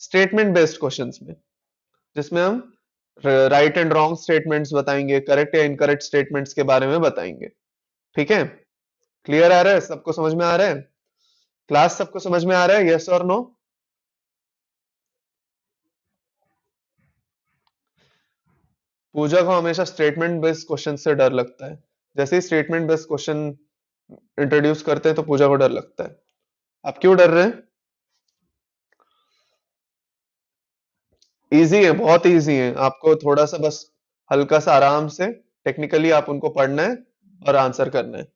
Statement based questions में, जिसमें हम राइट एंड रॉन्ग स्टेटमेंट्स बताएंगे, करेक्ट या इनकरेक्ट स्टेटमेंट्स के बारे में बताएंगे। ठीक है, क्लियर आ रहा है, सबको समझ में आ रहा है? क्लास सबको समझ में आ रहा है, यस और नो? पूजा को हमेशा स्टेटमेंट बेस्ड क्वेश्चन से डर लगता है। जैसे ही स्टेटमेंट बेस्ड क्वेश्चन इंट्रोड्यूस करते हैं तो पूजा को डर लगता है। आप क्यों डर रहे हैं? इजी है, बहुत इजी है, आपको थोड़ा सा बस हल्का सा आराम से टेक्निकली आप उनको पढ़ना है और आंसर करना है।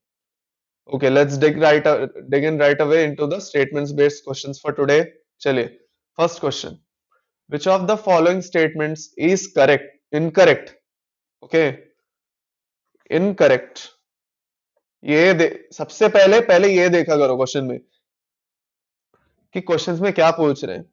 Okay, let's dig in right away into the statements based questions for today. चलिए, first question, which of the following statements is correct? Incorrect. Okay, incorrect. सबसे पहले पहले ये देखा करो क्वेश्चन में कि क्वेश्चंस में क्या पूछ रहे हैं।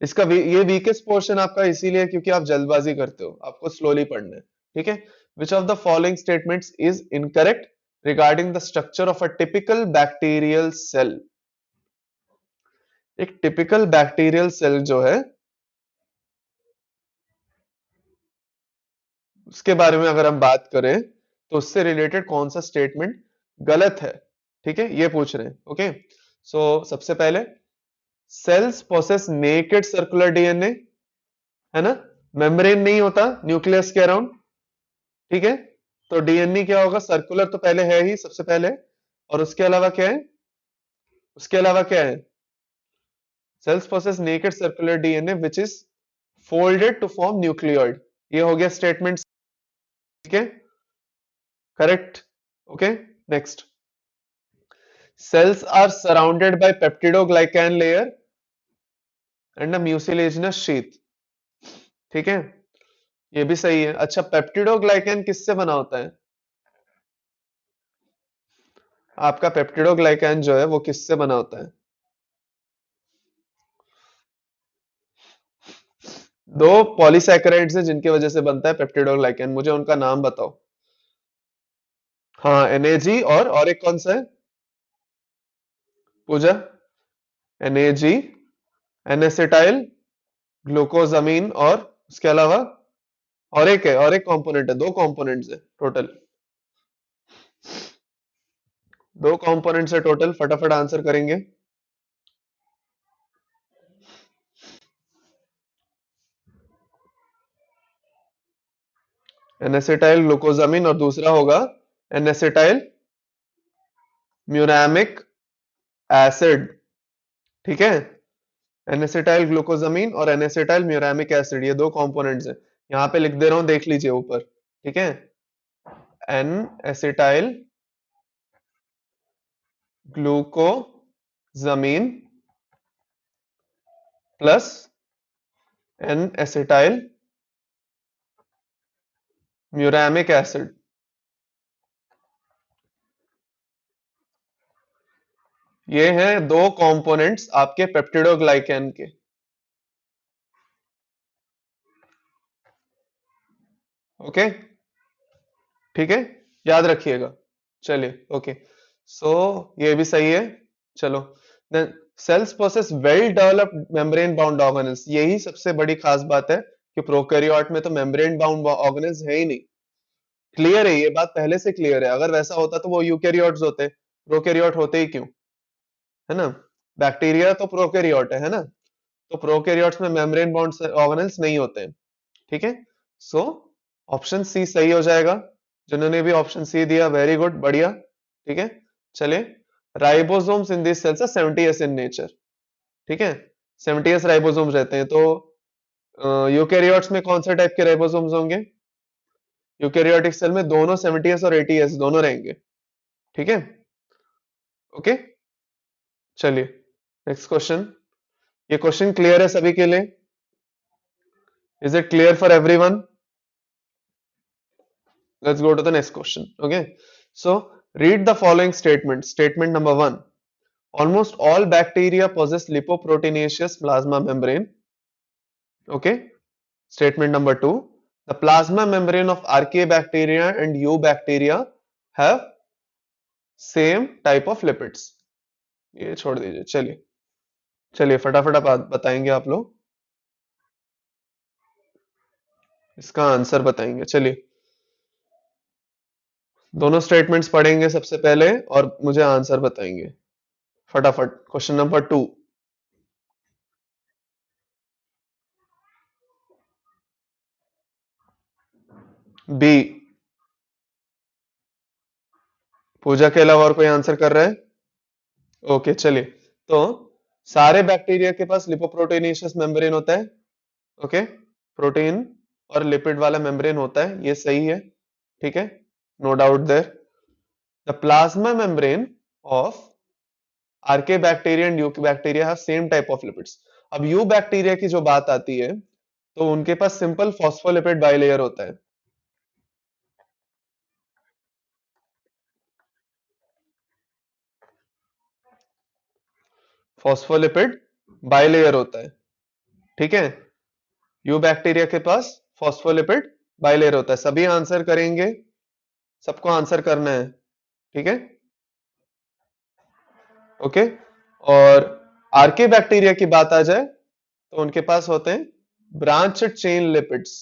ये वीकेस्ट पोर्शन आपका इसीलिए क्योंकि आप जल्दबाजी करते हो, आपको स्लोली पढ़ना है। ठीक है, which of the following statements is incorrect regarding the structure of a typical bacterial cell? एक टिपिकल बैक्टीरियल सेल जो है उसके बारे में अगर हम बात करें तो उससे रिलेटेड कौन सा स्टेटमेंट गलत है। ठीक है, ये पूछ रहे हैं। ओके, सो सबसे पहले, cells possess naked circular DNA, है ना, मेम्ब्रेन नहीं होता न्यूक्लियस के अराउंड। ठीक है, तो डीएनए क्या होगा? सर्कुलर तो पहले है ही सबसे पहले, और उसके अलावा क्या है? उसके अलावा क्या है? Cells possess naked circular DNA which is folded to form nucleoid. ये हो गया स्टेटमेंट। ठीक है, correct. Okay, next, cells are surrounded by peptidoglycan layer and a mucilaginous sheath। ठीक है, ये भी सही है। अच्छा, पेप्टिडोग्लाइकैन किससे बना होता है? आपका पेप्टिडोग्लाइकैन जो है वो किससे बना होता है? दो पॉलीसैकेराइड्स हैं जिनकी वजह से बनता है पेप्टिडोग्लाइकैन, मुझे उनका नाम बताओ। हाँ, एनएजी, और एक कौन सा है पूजा? एनएजी, एनेसिटाइल ग्लूकोजामीन, और उसके अलावा और एक है, और एक कंपोनेंट है, दो कंपोनेंट्स है टोटल, दो कंपोनेंट्स है टोटल। फटाफट आंसर करेंगे। एनेसिटाइल ग्लूकोजामिन और दूसरा होगा एनेसिटाइल म्यूरामिक एसिड। ठीक है, एनेसिटाइल ग्लूकोजामिन और एनेसिटाइल म्यूरामिक एसिड, ये दो कंपोनेंट्स हैं। यहां पे लिख दे रहा हूं, देख लीजिए ऊपर। ठीक है, N acetyl glucosamine plus N acetyl muramic acid. ये हैं दो कंपोनेंट्स आपके पेप्टिडोग्लाइकैन के। ओके, ठीक है, याद रखिएगा। चलिए, ओके, सो ये भी सही है। चलो, then cells possess well developed membrane bound organelles. यही सबसे बड़ी खास बात है कि प्रोकैरियोट में तो मेम्ब्रेन बाउंड ऑर्गेनेल्स है ही नहीं। क्लियर है, ये बात पहले से क्लियर है। अगर वैसा होता तो वो यूकैरियोट्स होते, प्रोकैरियोट होते ही क्यों? है ना, बैक्टीरिया तो प्रोकैरियोट है ना, तो प्रोकैरियोट्स में मेम्ब्रेन बाउंड ऑर्गेनेल्स नहीं होते हैं। ठीक है, सो ऑप्शन सी सही हो जाएगा। जिन्होंने भी ऑप्शन सी दिया, वेरी गुड, बढ़िया। ठीक है, चलिए, ribosomes in this cells are 70s in nature. ठीक है, 70s राइबोसोम्स रहते हैं। तो यूकैरियोट्स में कौन से टाइप के राइबोसोम्स होंगे? यूकैरियोटिक सेल में दोनों 70s और 80s दोनों रहेंगे। ठीक है, ओके, चलिए, नेक्स्ट क्वेश्चन। ये क्वेश्चन क्लियर है सभी के लिए? Is it clear for everyone? Let's go to the next question. Okay, so read the following statement. Statement number 1, almost all bacteria possess lipoproteinaceous plasma membrane. Okay, statement number 2, the plasma membrane of archaebacteria and eubacteria have same type of lipids. ये छोड़ दीजिए, चलिए। चलिए फटाफट आप बताएंगे आप लोग, इसका आंसर बताएंगे। चलिए दोनों स्टेटमेंट्स पढ़ेंगे सबसे पहले और मुझे आंसर बताएंगे फटाफट। Question number 2। बी। पूजा के अलावा और कोई आंसर कर रहा है? ओके चलिए। तो सारे बैक्टीरिया के पास लिपोप्रोटीनेशियस मेम्ब्रेन होता है। ओके, प्रोटीन और लिपिड वाला मेम्ब्रेन होता है, ये सही है। ठीक है, no doubt there. The plasma membrane of archaebacteria and eubacteria have same type of lipids. अब यू बैक्टीरिया की जो बात आती है, तो उनके पास सिंपल फॉस्फोलिपिड बाइलेयर होता है। फॉस्फोलिपिड बाइलेयर होता है। ठीक है, यू बैक्टीरिया के पास फॉस्फोलिपिड बाइलेयर होता है। सभी आंसर करेंगे, सबको आंसर करना है। ठीक है, ओके। और आर्के बैक्टीरिया की बात आ जाए तो उनके पास होते हैं ब्रांच चेन लिपिड्स।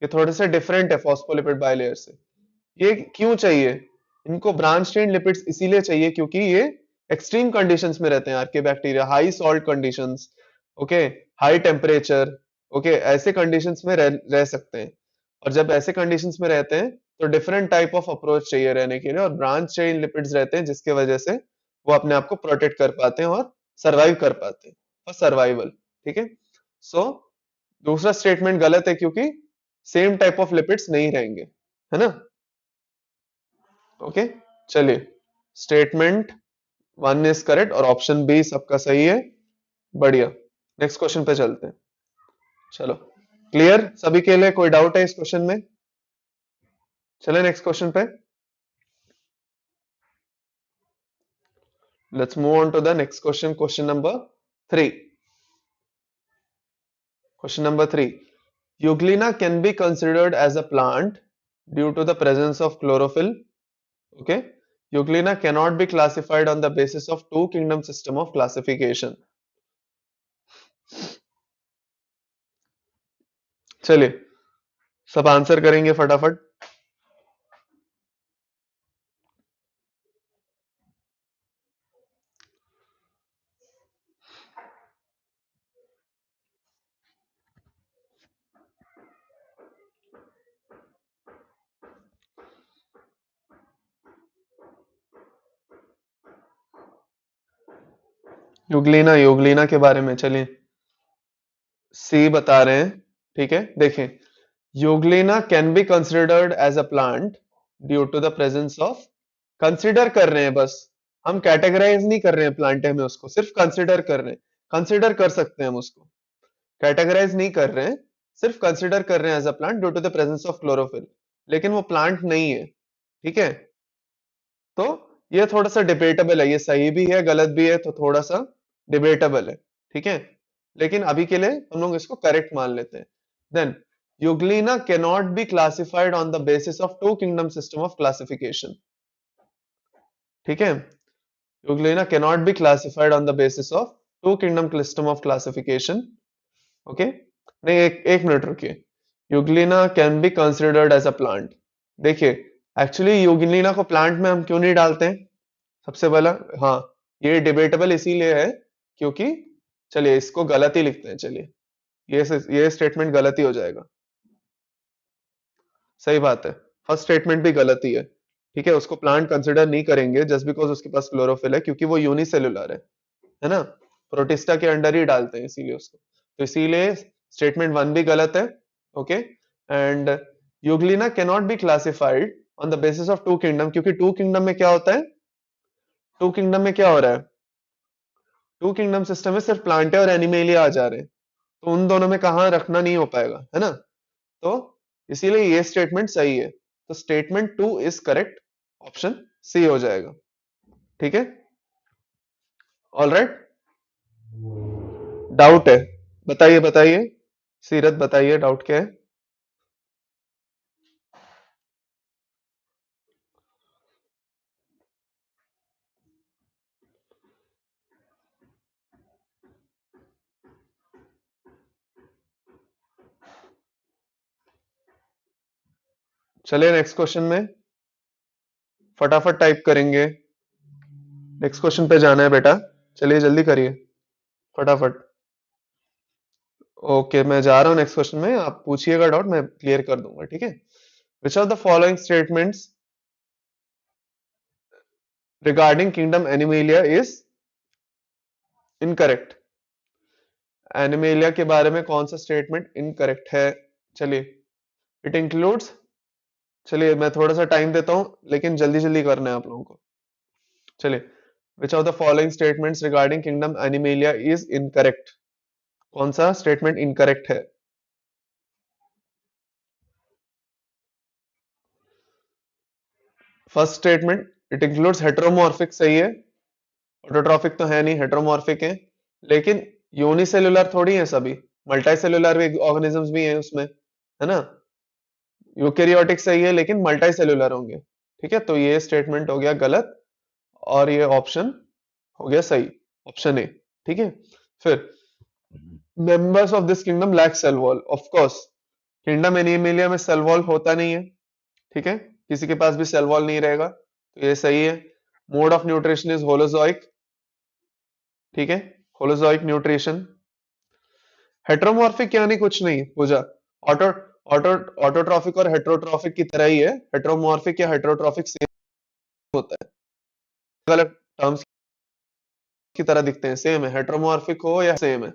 ये थोड़े से डिफरेंट है फॉस्फोलिपिड बाइलेयर से। ये क्यों चाहिए? इनको ब्रांच चेन लिपिड्स इसीलिए चाहिए क्योंकि ये एक्सट्रीम कंडीशंस में रहते हैं। Archaebacteria high salt conditions, okay, high temperature, okay, ऐसे कंडीशंस में रह सकते हैं। और जब ऐसे कंडीशंस में रहते हैं तो डिफरेंट टाइप ऑफ अप्रोच चाहिए रहने के लिए, और ब्रांच चेन लिपिड्स रहते हैं जिसके वजह से वो अपने आप को प्रोटेक्ट कर पाते हैं और सर्वाइव कर पाते हैं, और सर्वाइवल। ठीक है, सो दूसरा स्टेटमेंट गलत है क्योंकि सेम टाइप ऑफ लिपिड्स नहीं रहेंगे, है ना? ओके, चलिए स्टेटमेंट 1 इज करेक्ट और ऑप्शन बी सबका सही है। बढ़िया, नेक्स्ट क्वेश्चन पे चलते हैं। चलो, क्लियर सभी के लिए? कोई डाउट है इस क्वेश्चन में? चले नेक्स्ट क्वेश्चन पे। Let's move on to the next question, question number 3। Question number 3, Euglena can be considered as a plant due to the presence of chlorophyll. Okay, Euglena cannot be classified on the basis of two kingdom system of classification। चलिए सब answer करेंगे फटाफट। Euglena, Euglena के बारे में चलिए सी बता रहे हैं। ठीक है, देखें, Euglena can be considered as a plant due to the presence of, consider कर रहे हैं बस, हम कैटेगराइज नहीं कर रहे हैं प्लांट में उसको, सिर्फ कंसिडर कर रहे हैं। कंसिडर कर सकते हैं हम उसको, कैटेगराइज नहीं कर रहे हैं, सिर्फ कंसिडर कर रहे हैं as a plant due to the presence of chlorophyll, लेकिन वो प्लांट नहीं है। ठीक है, तो ये थोड़ा सा डिबेटेबल है, ये सही भी है गलत भी है, तो थोड़ा सा डिबेटेबल है। ठीक है, लेकिन अभी के लिए हम लोग इसको करेक्ट मान लेते हैं। Then Euglena cannot be classified on the basis of two kingdom system of classification. ठीक है, Euglena cannot be classified on the basis of two kingdom system of classification. Okay, नहीं, एक मिनट रुकिए। Euglena can be considered as a plant. देखिए, actually Euglena को plant में हम क्यों नहीं डालते हैं? सबसे पहला, हाँ, ये डिबेटेबल इसीलिए है क्योंकि, चलिए इसको गलत ही लिखते हैं। चलिए ये स्टेटमेंट गलत ही हो जाएगा। सही बात है, फर्स्ट स्टेटमेंट भी गलत ही है। ठीक है, उसको प्लांट कंसिडर नहीं करेंगे जस्ट बिकॉज उसके पास क्लोरोफिल है, क्योंकि वो यूनिसेलुलर है ना? प्रोटिस्टा के अंडर ही डालते हैं इसीलिए उसको, तो इसीलिए स्टेटमेंट 1 भी गलत है। Okay, and Euglena cannot be classified on the basis of two kingdom, क्योंकि टू किंगडम में क्या होता है? टू किंगडम में क्या हो रहा है? टू किंगडम सिस्टम में सिर्फ प्लांट और एनिमेलिया आ जा रहे हैं, तो उन दोनों में कहां रखना नहीं हो पाएगा, है ना? तो इसीलिए ये स्टेटमेंट सही है, तो statement 2 is correct, option C हो जाएगा। ठीक है, ऑल राइट। डाउट है? बताइए बताइए, सीरत बताइए डाउट क्या है? चलिए नेक्स्ट क्वेश्चन में फटाफट टाइप करेंगे। नेक्स्ट क्वेश्चन पे जाना है बेटा, चलिए जल्दी करिए फटाफट। ओके मैं जा रहा हूँ नेक्स्ट क्वेश्चन में, आप पूछिएगा डाउट, मैं क्लियर कर दूंगा, ठीक है। Which of the following statements regarding kingdom animalia is incorrect? Animalia के बारे में कौन सा स्टेटमेंट इनकरेक्ट है? चलिए, इट इंक्लूड्स, चलिए मैं थोड़ा सा टाइम देता हूं लेकिन जल्दी जल्दी करना है आप लोगों को। चलिए, विच of the following statements regarding kingdom animalia is incorrect? कौन सा स्टेटमेंट इनकरेक्ट है? First statement, it includes heteromorphic, सही है। ऑटोट्रॉफिक तो है नहीं, हेटेरोमॉर्फिक है। लेकिन यूनिसेलुलर थोड़ी है सभी, मल्टीसेलुलर भी ऑर्गेनिजम्स भी हैं उसमें, है ना। यूकेरियोटिक सही है लेकिन मल्टी सेलुलर होंगे, ठीक है। तो ये स्टेटमेंट हो गया गलत और ये ऑप्शन हो गया सही, ऑप्शन ए, ठीक है। फिर members of this kingdom lack cell wall, of course kingdom Animalia में सेल वॉल होता नहीं है, ठीक है, किसी के पास भी सेल वॉल नहीं रहेगा, तो ये सही है। Mode of nutrition is holozoic, ठीक है, होलोजोइक न्यूट्रिशन। हेट्रोमॉर्फिक यानी कुछ नहीं पूजा, ऑटो ऑटो ऑटोट्रॉफिक और हेट्रोट्रॉफिक की तरह ही है, हेट्रोमॉर्फिक या हेट्रोट्रॉफिक सेम होता है, अलग टर्म्स की तरह दिखते हैं, सेम है, हेट्रोमॉर्फिक हो या सेम है,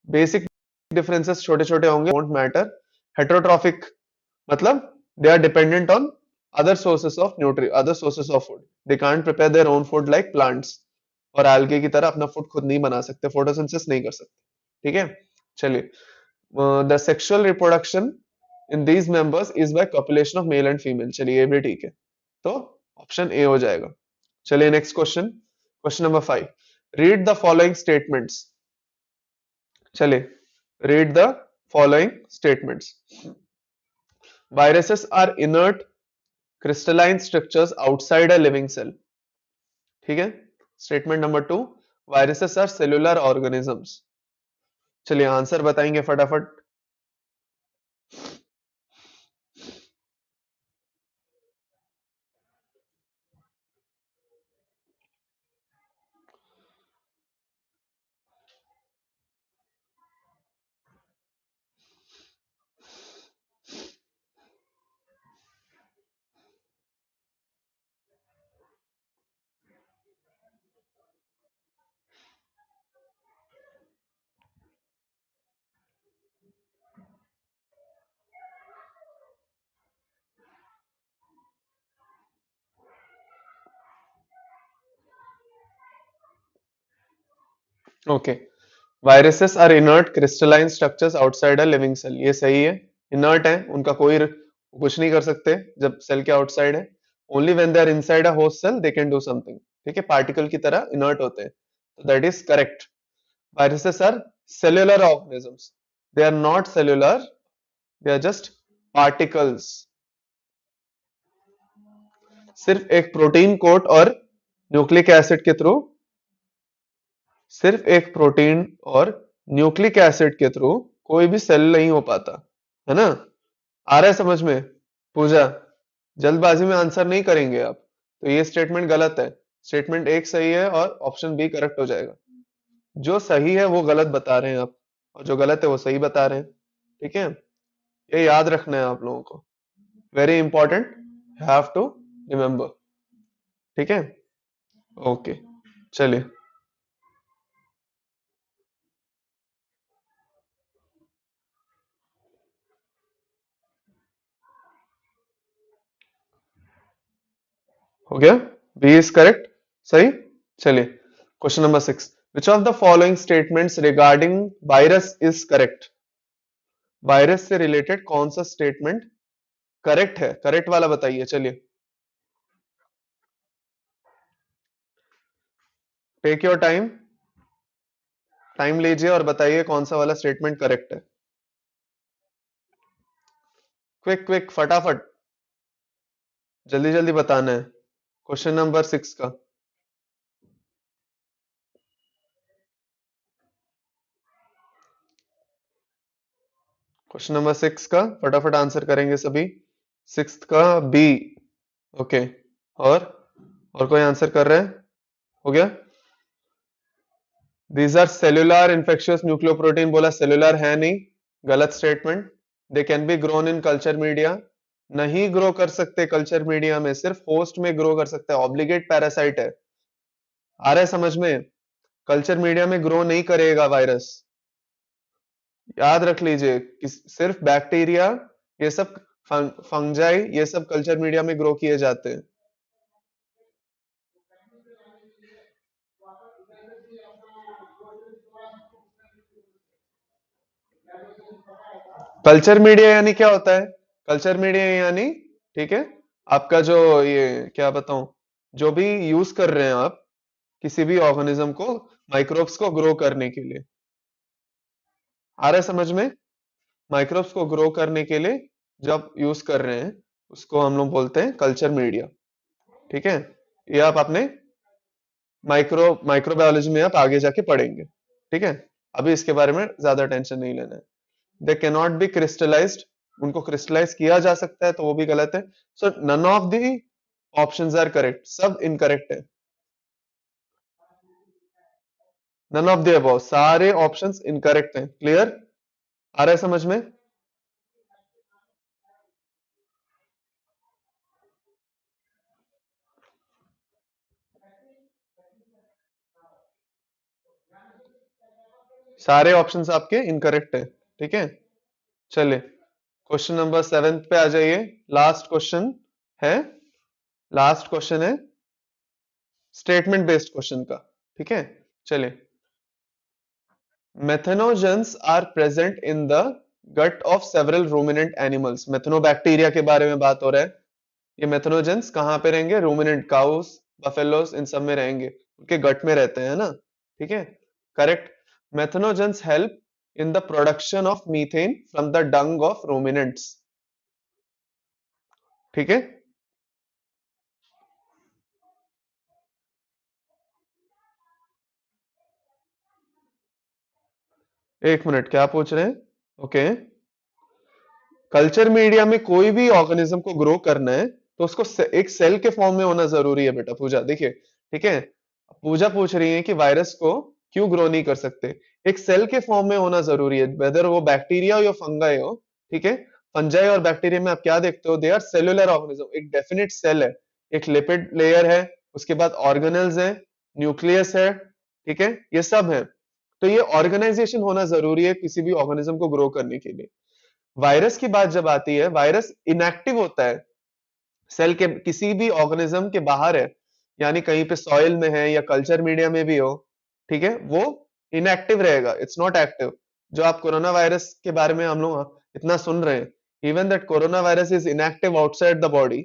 बेसिक डिफरेंसेस छोटे छोटे होंगे, वोंट मैटर। हेट्रोट्रॉफिक मतलब they are dependent on other sources of other sources of food, they can't prepare their own food like plants, और algae की तरह अपना फूड खुद नहीं बना सकते, फोटोसिंथेसिस नहीं कर सकते, ठीक है। चलिए, the sexual reproduction in these members is by copulation of male and female, चलिए ये भी ठीक है, तो ऑप्शन ए हो जाएगा। चलिए next question, question number 5, read the following statements. चलिए, read the following statements. Viruses are inert crystalline structures outside a living cell, ठीक है। Statement number 2, viruses are cellular organisms. चलिए आंसर बताएंगे फटाफट। Okay, viruses are inert crystalline structures outside a living cell, ये सही है। Inert है, उनका कोई कुछ नहीं कर सकते जब सेल के आउटसाइड है। Only when they are inside a host cell they can do something, ठीक है, पार्टिकल की तरह इनर्ट होते हैं, तो that is correct. Viruses are cellular organisms, they are not cellular, they are just particles. सिर्फ एक प्रोटीन कोट और न्यूक्लिक एसिड के थ्रू, सिर्फ एक प्रोटीन और न्यूक्लिक एसिड के थ्रू कोई भी सेल नहीं हो पाता, है ना। आ रहा है समझ में पूजा? जल्दबाजी में आंसर नहीं करेंगे आप, तो ये स्टेटमेंट गलत है। स्टेटमेंट एक सही है और ऑप्शन बी करेक्ट हो जाएगा। जो सही है वो गलत बता रहे हैं आप, और जो गलत है वो सही बता रहे हैं, ठीक है। ये याद रखना है आप लोगों को, very important, have to remember, ठीक है। ओके चलिए, हो गया, बी इज करेक्ट, सही। चलिए question number 6, which of the following statements regarding virus is correct? Virus से रिलेटेड कौन सा स्टेटमेंट करेक्ट है, करेक्ट वाला बताइए। चलिए, टेक योर टाइम, टाइम लीजिए और बताइए कौन सा वाला स्टेटमेंट करेक्ट है। क्विक क्विक फटाफट, जल्दी जल्दी बताना है। क्वेश्चन नंबर 6 का, क्वेश्चन नंबर 6 का फटाफट आंसर करेंगे सभी। 6 का बी। ओके। और और कोई आंसर कर रहे हैं? हो गया। These are cellular infectious nucleoprotein, बोला सेल्यूलर है नहीं, गलत statement. They can be grown in culture media, नहीं ग्रो कर सकते कल्चर मीडिया में, सिर्फ होस्ट में ग्रो कर सकते हैं, ऑब्लिगेट पैरासाइट है। आ रहा है समझ में? कल्चर मीडिया में ग्रो नहीं करेगा वायरस, याद रख लीजिए कि सिर्फ बैक्टीरिया, ये सब फंजाई, ये सब कल्चर मीडिया में ग्रो किए जाते हैं। कल्चर मीडिया यानी क्या होता है? कल्चर मीडिया यानी, ठीक है, आपका जो ये क्या बताऊं, जो भी यूज कर रहे हैं आप किसी भी ऑर्गेनिज्म को, माइक्रोब्स को ग्रो करने के लिए। आ रहा है समझ में? माइक्रोब्स को ग्रो करने के लिए जब यूज कर रहे हैं, उसको हम लोग बोलते हैं कल्चर मीडिया। ठीक है, ये आप अपने माइक्रोबायोलॉजी में आप आगे जाके पढ़ेंगे। ठीक है, अभी इसके बारे में ज्यादा टेंशन नहीं लेना है। They can not be crystallized, उनको क्रिस्टलाइज किया जा सकता है तो वो भी गलत है। So none of the options are correct, सब इनकरेक्ट है। नन ऑफ द अबव, सारे ऑप्शंस इनकरेक्ट हैं। क्लियर? आ रहा है समझ में? सारे ऑप्शंस आपके इनकरेक्ट है। ठीक है, चलिए क्वेश्चन नंबर 7 पे आ जाइए। लास्ट क्वेश्चन है, लास्ट क्वेश्चन है स्टेटमेंट बेस्ड क्वेश्चन का। ठीक है, चलिए। Methanogens are present in the gut of several ruminant animals, methanobacteria के बारे में बात हो रहा है। ये मेथनोजेंस कहाँ पे रहेंगे? रूमिनेंट, काउस, बफेलोस, इन सब में रहेंगे, उनके गट में रहते हैं ना। ठीक है, correct. Methanogens help in the production of methane from the dung of ruminants. ठीक है, एक मिनट, क्या पूछ रहे हैं? ओके, कल्चर मीडिया में कोई भी ऑर्गेनिज्म को ग्रो करना है तो उसको एक सेल के फॉर्म में होना जरूरी है बेटा। पूजा देखिए, ठीक है, पूजा पूछ रही है कि वायरस को क्यों ग्रो नहीं कर सकते, एक सेल के फॉर्म में होना जरूरी है, वेदर वो बैक्टीरिया हो या फंगाई हो। ठीक है, फंजाई और बैक्टीरिया में आप क्या देखते हो? दे आर सेल्यूलर ऑर्गेनिज्म, एक डेफिनेट सेल है, एक लिपिड लेयर है, उसके बाद ऑर्गेनल्स है, न्यूक्लियस है। ठीक है, ये सब है। तो ये ऑर्गेनाइजेशन होना जरूरी है किसी भी ऑर्गेनिज्म को ग्रो करने के लिए। वायरस की बात जब आती है, वायरस इनएक्टिव होता है, सेल के किसी भी ऑर्गेनिज्म के बाहर है, यानी कहीं पे सॉइल में है या कल्चर मीडिया में भी हो, ठीक है, वो इनएक्टिव रहेगा, इट्स नॉट एक्टिव। जो आप कोरोना वायरस के बारे में हम लोग इतना सुन रहे हैं, even that corona virus is inactive outside the body.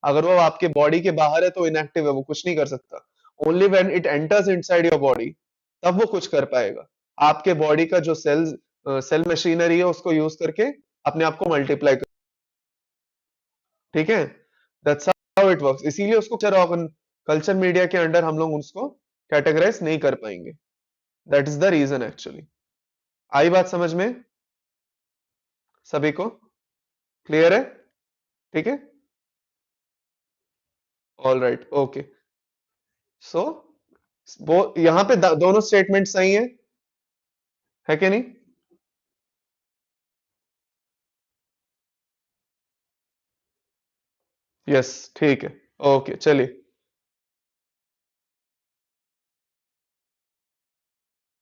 अगर वो आपके बॉडी के बाहर है तो इनएक्टिव है, वो कुछ नहीं कर सकता। Only when it enters inside your body, तब वो कुछ कर पाएगा। आपके बॉडी का जो सेल मशीनरी है उसको यूज करके अपने आप को मल्टीप्लाई। ठीक है, दैट्स हाउ इट वर्क्स। इसीलिए उसको कल्चर मीडिया के अंडर हम लोग उसको कैटेगराइज नहीं कर पाएंगे। That is the reason actually. आई बात समझ में सभी को? क्लियर है? ठीक है, ऑल राइट, ओके। सो वो यहां पे दोनों स्टेटमेंट सही है कि नहीं? यस, ठीक है, ओके, चलिए।